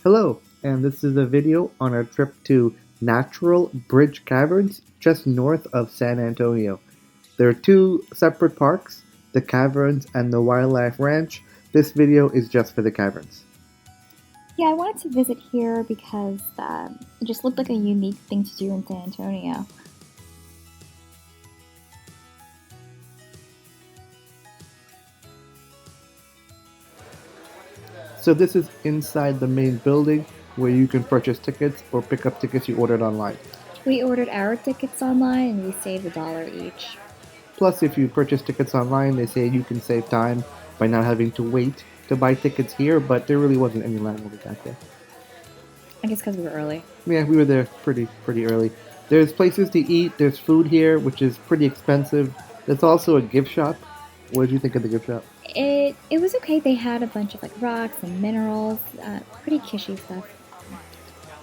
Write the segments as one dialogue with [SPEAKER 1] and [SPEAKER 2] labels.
[SPEAKER 1] Hello, and this is a video on our trip to Natural Bridge Caverns just north of San Antonio. There are two separate parks, the Caverns and the Wildlife Ranch. This video is just for the Caverns.
[SPEAKER 2] Yeah, I wanted to visit here because it just looked like a unique thing to do in San Antonio.
[SPEAKER 1] So this is inside the main building where you can purchase tickets or pick up tickets you ordered online.
[SPEAKER 2] We ordered our tickets online and we saved $1 each.
[SPEAKER 1] Plus, if you purchase tickets online, they say you can save time by not having to wait to buy tickets here, but there really wasn't any line when we got there.
[SPEAKER 2] I guess because we were early.
[SPEAKER 1] Yeah, we were there pretty early. There's places to eat. There's food here, which is pretty expensive. There's also a gift shop. What did you think of the gift shop?
[SPEAKER 2] It was okay. They had a bunch of like rocks and minerals, pretty kishy stuff.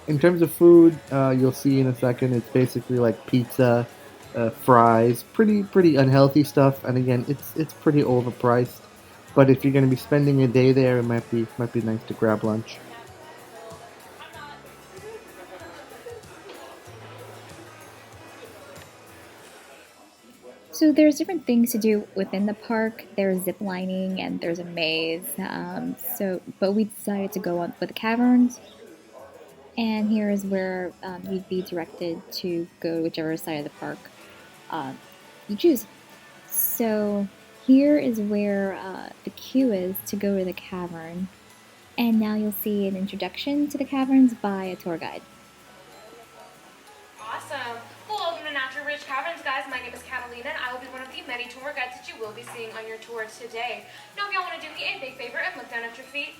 [SPEAKER 1] In terms of food, you'll see in a second. It's basically like pizza, fries, pretty unhealthy stuff. And again, it's pretty overpriced. But if you're going to be spending a day there, it might be nice to grab lunch.
[SPEAKER 2] So there's different things to do within the park. There's zip lining and there's a maze. But we decided to go on with the caverns. And here is where you'd be directed to go whichever side of the park you choose. So here is where the queue is to go to the cavern. And now you'll see an introduction to the caverns by a tour guide.
[SPEAKER 3] Awesome. Well, welcome to Natural Ridge Caverns, guys. My name is Catalina, and I will be one of the many tour guides that you will be seeing on your tour today. Now, if y'all want to do me a big favor and look down at your feet.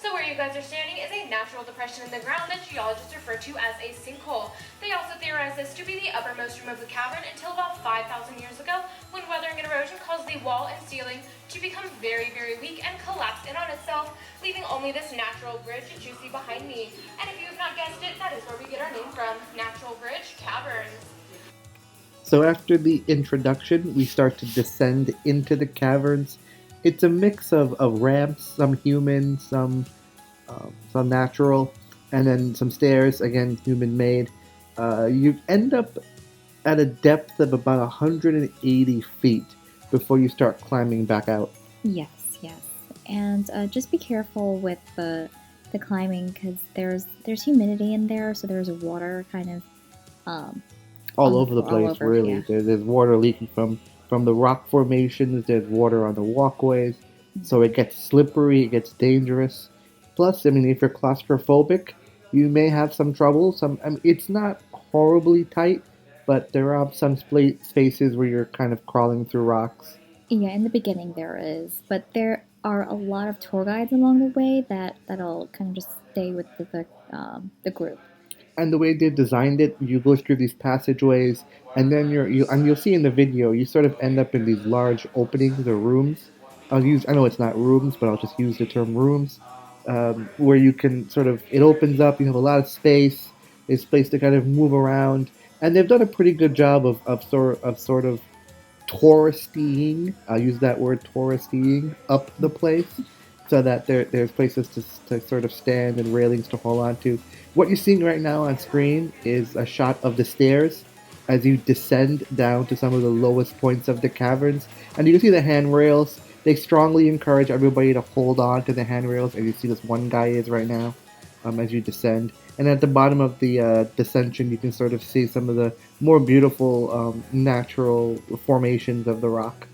[SPEAKER 3] So where you guys are standing is a natural depression in the ground that geologists refer to as a sinkhole. They also theorize this to be the uppermost room of the cavern until about 5,000 years ago, when weathering and erosion caused the wall and ceiling to become very weak and collapse in on itself, leaving only this natural bridge that you see behind me. And if you have not guessed it, that is where we get our name from, Natural Bridge Caverns.
[SPEAKER 1] So after the introduction, we start to descend into the caverns. It's a mix of ramps, some human, some natural, and then some stairs, again human-made. You end up at a depth of about 180 feet before you start climbing back out.
[SPEAKER 2] Yes. And just be careful with the climbing because there's humidity in there, so there's water kind of
[SPEAKER 1] All over the place,
[SPEAKER 2] over,
[SPEAKER 1] really.
[SPEAKER 2] yeah.
[SPEAKER 1] There's water leaking from the rock formations. There's water on the walkways, so it gets slippery. It gets dangerous. Plus, I mean, if you're claustrophobic, you may have some trouble. It's not horribly tight, but there are some spaces where you're kind of crawling through rocks.
[SPEAKER 2] Yeah, in the beginning there is, but there are a lot of tour guides along the way that'll kind of just stay with the group.
[SPEAKER 1] And the way they designed it, you go through these passageways, and then you'll see in the video, you sort of end up in these large openings or rooms. I know it's not rooms, but I'll just use the term rooms, where you can sort of, it opens up, you have a lot of space, there's space to kind of move around, and they've done a pretty good job of sort of touristing, I'll use that word touristing, up the place so that there's places to sort of stand and railings to hold on to. What you're seeing right now on screen is a shot of the stairs as you descend down to some of the lowest points of the caverns. And you can see the handrails. They strongly encourage everybody to hold on to the handrails, as you see this one guy is right now, as you descend. And at the bottom of the descension, you can sort of see some of the more beautiful natural formations of the rock.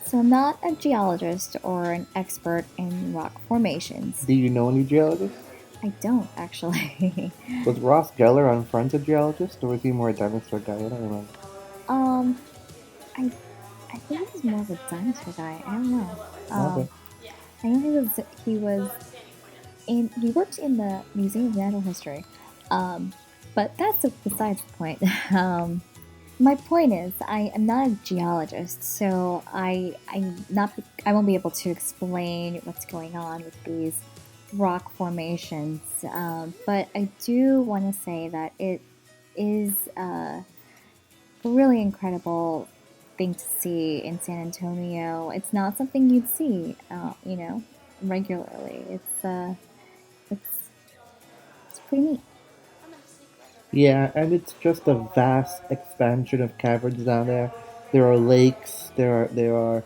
[SPEAKER 2] So I'm not a geologist or an expert in rock formations.
[SPEAKER 1] Do you know any geologists?
[SPEAKER 2] I don't actually.
[SPEAKER 1] Was Ross Geller on Friends a geologist, or was he more a dinosaur guy? I don't remember.
[SPEAKER 2] um, I I think he was more of a dinosaur guy. I don't know.
[SPEAKER 1] Okay.
[SPEAKER 2] I know he worked in the Museum of Natural History. But that's besides the point. My point is, I am not a geologist, so I won't be able to explain what's going on with these rock formations. But I do want to say that it is a really incredible thing to see in San Antonio. It's not something you'd see, regularly. pretty neat.
[SPEAKER 1] Yeah, and it's just a vast expansion of caverns down there. There are lakes, there are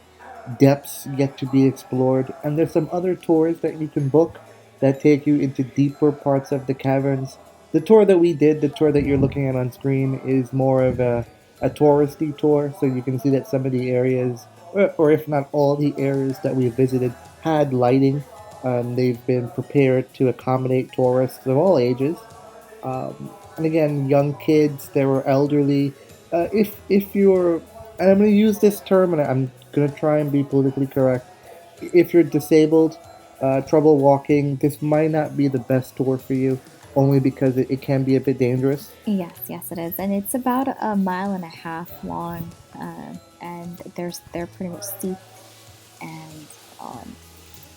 [SPEAKER 1] depths yet to be explored, and there's some other tours that you can book that take you into deeper parts of the caverns. The tour that we did, the tour that you're looking at on screen, is more of a touristy tour, so you can see that some of the areas, or if not all the areas that we visited, had lighting. They've been prepared to accommodate tourists of all ages, and again, young kids, there were elderly. If you're, and I'm going to use this term, and I'm going to try and be politically correct. If you're disabled, trouble walking, this might not be the best tour for you, only because it can be a bit dangerous.
[SPEAKER 2] Yes, yes, it is, and it's about a mile and a half long, and they're pretty much steep and um,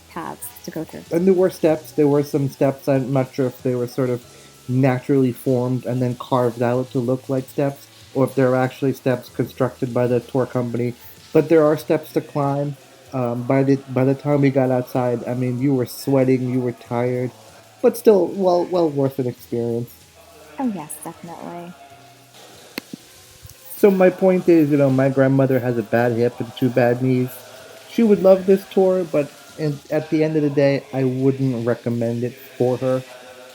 [SPEAKER 2] paths to go through.
[SPEAKER 1] And there were steps. There were some steps. I'm not sure if they were sort of naturally formed and then carved out to look like steps, or if they're actually steps constructed by the tour company. But there are steps to climb. By the time we got outside, I mean, you were sweating, you were tired, but still, well worth an experience.
[SPEAKER 2] Oh yes, definitely.
[SPEAKER 1] So my point is, my grandmother has a bad hip and two bad knees. She would love this tour, but at the end of the day, I wouldn't recommend it for her.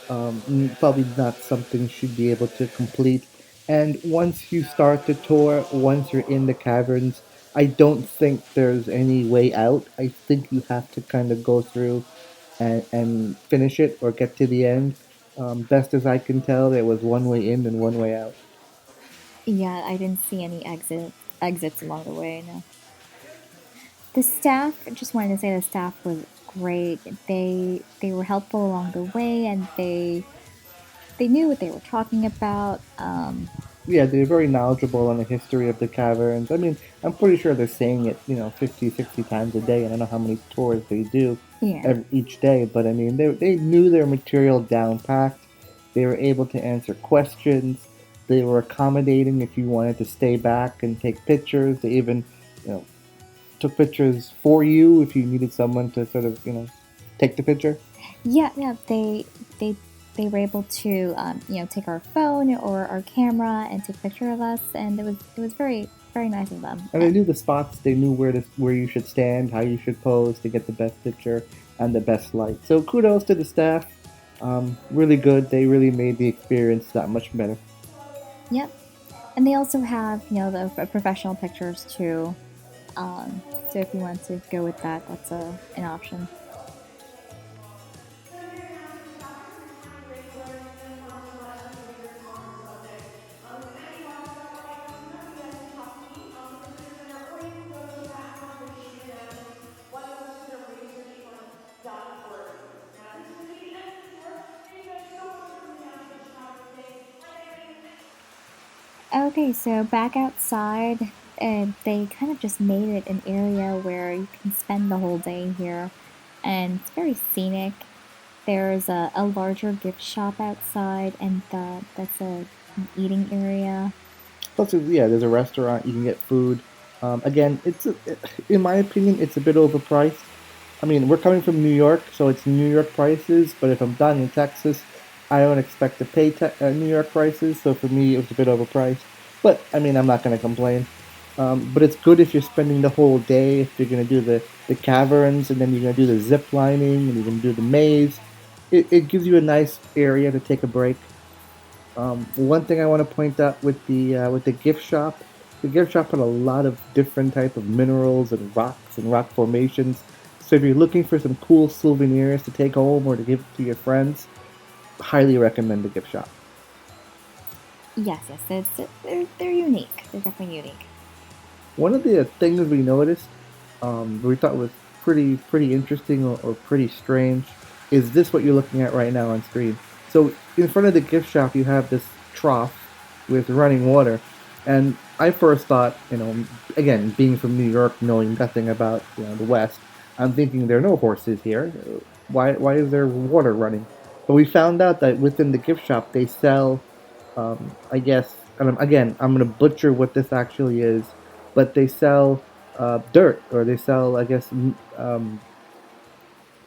[SPEAKER 1] Probably not something she'd be able to complete. And once you start the tour, once you're in the caverns, I don't think there's any way out. I think you have to kind of go through and finish it or get to the end. Best as I can tell, there was one way in and one way out.
[SPEAKER 2] Yeah, I didn't see any exits along the way. No. The staff, I just wanted to say the staff was great. They were helpful along the way, and they knew what they were talking about.
[SPEAKER 1] Yeah, they're very knowledgeable on the history of the caverns. I mean, I'm pretty sure they're saying it, 50, 60 times a day. I don't know how many tours they do
[SPEAKER 2] Yeah,
[SPEAKER 1] each day, but I mean, they knew their material down packed. They were able to answer questions. They were accommodating if you wanted to stay back and take pictures. They even, you know, took pictures for you if you needed someone to sort of, take the picture.
[SPEAKER 2] yeah, yeah. They they were able to take our phone or our camera and take a picture of us, and it was very nice of them.
[SPEAKER 1] And they knew the spots. They knew where you should stand, how you should pose to get the best picture and the best light. So kudos to the staff. Really good. They really made the experience that much better.
[SPEAKER 2] Yep, and they also have the professional pictures too. So if you want to go with that, that's an option. Okay, so back outside, they kind of just made it an area where you can spend the whole day here, and it's very scenic. There's a larger gift shop outside, and that's an eating area.
[SPEAKER 1] Plus, yeah, there's a restaurant. You can get food. Again, in my opinion, it's a bit overpriced. I mean, we're coming from New York, so it's New York prices. But if I'm down in Texas, I don't expect to pay New York prices. So for me, it was a bit overpriced. But I mean, I'm not going to complain. But it's good if you're spending the whole day. If you're going to do the caverns, and then you're going to do the zip lining, and you're going to do the maze, it gives you a nice area to take a break. One thing I want to point out with the gift shop, the gift shop had a lot of different type of minerals and rocks and rock formations. So if you're looking for some cool souvenirs to take home or to give to your friends, highly recommend the gift shop.
[SPEAKER 2] Yes, yes, they're unique. They're definitely unique.
[SPEAKER 1] One of the things we noticed, we thought was pretty interesting or pretty strange, is this what you're looking at right now on screen. So in front of the gift shop, you have this trough with running water, and I first thought, again, being from New York, knowing nothing about the West, I'm thinking there are no horses here. Why is there water running? But we found out that within the gift shop they sell, I guess, and again, I'm gonna butcher what this actually is, but they sell dirt, or they sell, I guess,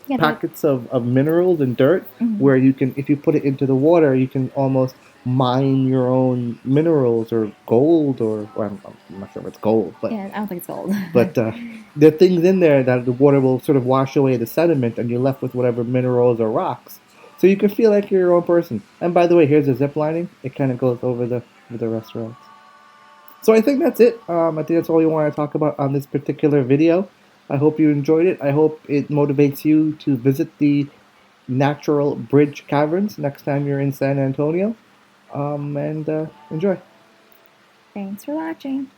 [SPEAKER 2] Yeah, that.
[SPEAKER 1] packets of minerals and dirt
[SPEAKER 2] Mhm.
[SPEAKER 1] where you can, if you put it into the water, you can almost mine your own minerals or gold, or I'm not sure if it's gold, but
[SPEAKER 2] Yeah, I don't think it's gold.
[SPEAKER 1] but there are things in there that the water will sort of wash away the sediment, and you're left with whatever minerals or rocks. So you can feel like you're your own person. And by the way, here's the zip lining. It kind of goes over the restaurants. So I think that's it. I think that's all we want to talk about on this particular video. I hope you enjoyed it. I hope it motivates you to visit the natural bridge caverns next time you're in San Antonio. And enjoy.
[SPEAKER 2] Thanks for watching.